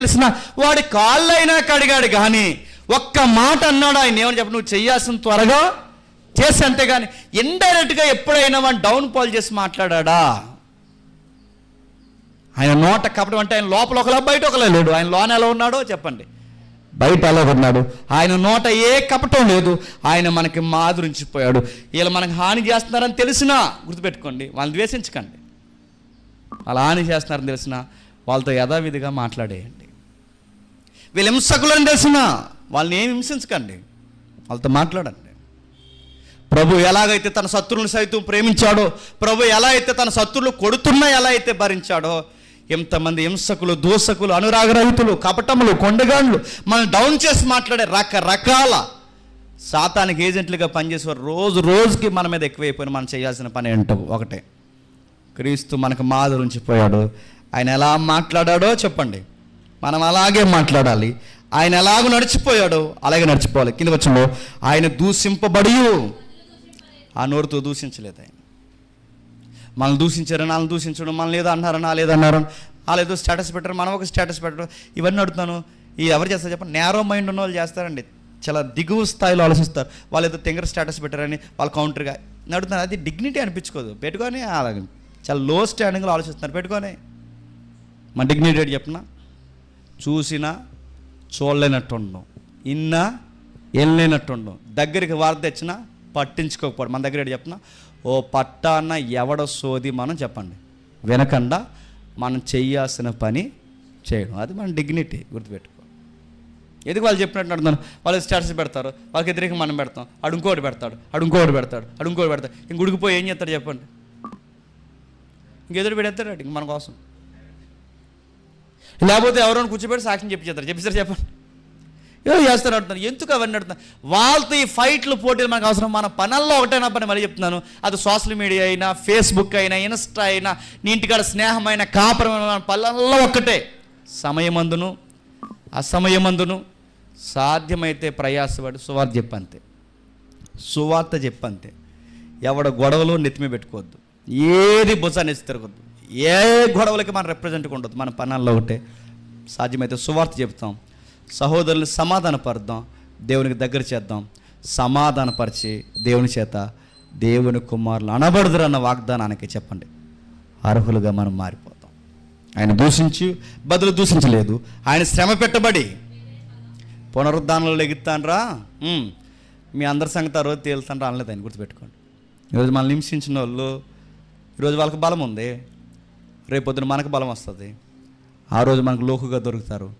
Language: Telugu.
తెలిసిన వాడి కాళ్ళైనా కడిగాడు కానీ ఒక్క మాట అన్నాడు. ఆయన ఏమని చెప్ప, నువ్వు చెయ్యాల్సిన త్వరగా చేసి, అంతేగాని ఇండైరెక్ట్గా ఎప్పుడైనా వాడిని డౌన్ పాల్ చేసి మాట్లాడా? ఆయన నోట కపటం అంటే ఆయన లోపల ఒకలా బయట ఒకలా లేడు. ఆయన లోన ఎలా ఉన్నాడో చెప్పండి, బయట ఎలా ఉన్నాడు. ఆయన నోట ఏ కపటం లేదు. ఆయన మనకి మాధురించిపోయాడు. వీళ్ళు మనకు హాని చేస్తున్నారని తెలిసినా గుర్తుపెట్టుకోండి, వాళ్ళని ద్వేషించకండి. వాళ్ళు హాని చేస్తున్నారని తెలిసినా వాళ్ళతో యథావిధిగా మాట్లాడేయండి. వీళ్ళు హింసకులని తెలిసినా వాళ్ళని ఏమి హింసించకండి, వాళ్ళతో మాట్లాడండి. ప్రభు ఎలాగైతే తన శత్రువులను సైతం ప్రేమించాడో, ప్రభు ఎలా అయితే తన శత్రువులు కొడుతున్నా ఎలా అయితే భరించాడో, ఎంతమంది హింసకులు, దోషకులు, అనురాగరహితులు, కపటములు, కొండగాండ్లు మనం డౌన్ చేసి మాట్లాడే రకరకాల సాతానికి ఏజెంట్లుగా పనిచేసేవారు రోజు రోజుకి మన మీద ఎక్కువైపోయిన మనం చేయాల్సిన పని ఏంటో ఒకటే, క్రీస్తు మనకు మాదిరించిపోయాడు. ఆయన ఎలా మాట్లాడాడో చెప్పండి, మనం అలాగే మాట్లాడాలి. ఆయన ఎలాగో నడిచిపోయాడో అలాగే నడిచిపోవాలి. కింద వచ్చంలో ఆయన దూషింపబడి, ఆ నోరుతో దూషించలేదు. ఆయన మనల్ని దూషించారని వాళ్ళని దూషించడం, మనల్ని ఏదో అన్నారని వాళ్ళేదన్నారని వాళ్ళు ఏదో స్టేటస్ పెట్టారు, మనం ఒక స్టేటస్ పెట్టడం, ఇవన్నీ అడుగుతాను. ఈ ఎవరు చేస్తారు చెప్పండి? నేరో మైండ్ ఉన్న వాళ్ళు చేస్తారండి. చాలా దిగువ స్థాయిలో ఆలోచిస్తారు. వాళ్ళు ఏదో తెంగర స్టేటస్ పెట్టారని వాళ్ళు కౌంటర్గా నడుతున్నారు. అది డిగ్నిటీ అనిపించుకోదు. పెట్టుకొని అలాగే చాలా లో స్టాండింగ్లో ఆలోచిస్తున్నారు. పెట్టుకొని మన డిగ్నిటీ చెప్పిన చూసినా చూడలేనట్టు ఉండడం, ఇన్నా వెళ్ళలేనట్టు ఉండడం, దగ్గరికి వార్త తెచ్చినా పట్టించుకోకపోవడం. మన దగ్గర చెప్తున్నా, ఓ పట్టాన్న ఎవడ సోది మనం చెప్పండి వినకుండా మనం చేయాల్సిన పని చేయడం, అది మన డిగ్నిటీ. గుర్తుపెట్టుకో. ఎందుకు వాళ్ళు చెప్పినట్టు అడుగుతాను, వాళ్ళు స్టేటస్ పెడతారు, వాళ్ళకి ఎదురికి మనం పెడతాం, అడుంకోటి పెడతాడు, అడుంకోటి పెడతాడు, అడుంకోటి పెడతాడు. ఇంక ఉడికిపోయి ఏం చేస్తాడు చెప్పండి? ఇంకెదురు పెడతాడు ఇంక మన కోసం. లేకపోతే ఎవరైనా కూర్చోబెట్టి సాక్ష్యం చెప్పిస్తారు చెప్పండి. ఏదో చేస్తారు అంటున్నారు. ఎందుకు అవన్నీ అడుగుతున్నారు? వాళ్ళతో ఈ ఫైట్లు, పోటీలు మనకు అవసరం. మన పనుల్లో ఒకటైనా పని మళ్ళీ చెప్తున్నాను, అది సోషల్ మీడియా అయినా, ఫేస్బుక్ అయినా, ఇన్స్టా అయినా, నీ ఇంటికాడ స్నేహమైన, కాపురమైన పనుల్లో ఒక్కటే. సమయమందును అసమయమందును సాధ్యమైతే ప్రయాసపడి సువార్త చెప్పంతే, సువార్త చెప్పంతే. ఎవడ గొడవలు నెత్తిమే పెట్టుకోవద్దు, ఏది భుజాన్ని తిరగద్దు, ఏ గొడవలకి మన రిప్రజెంట్గా ఉండదు. మన పనుల్లో ఒకటే. సాధ్యమైతే సువార్త చెప్తాం, సహోదరులు సమాధానపరుద్దాం, దేవునికి దగ్గర చేద్దాం. సమాధానపరిచి దేవుని చేత దేవుని కుమారులు అనబడుదురు అన్న వాగ్దానానికి చెప్పండి అర్హులుగా మనం మారిపోతాం. ఆయన దూషించి బదులు దూషించలేదు, ఆయన శ్రమ పెట్టబడి పునరుద్ధానంలో లెగుతానరా, మీ అందరి సంగతి ఆ రోజు తేలుతానరా అనలేదు ఆయన. గుర్తుపెట్టుకోండి. ఈరోజు మనల్ని హింసించిన వాళ్ళు ఈరోజు వాళ్ళకి బలం ఉంది, రేపొద్దున మనకు బలం వస్తుంది. ఆ రోజు మనకు లోకుగా దొరుకుతారు.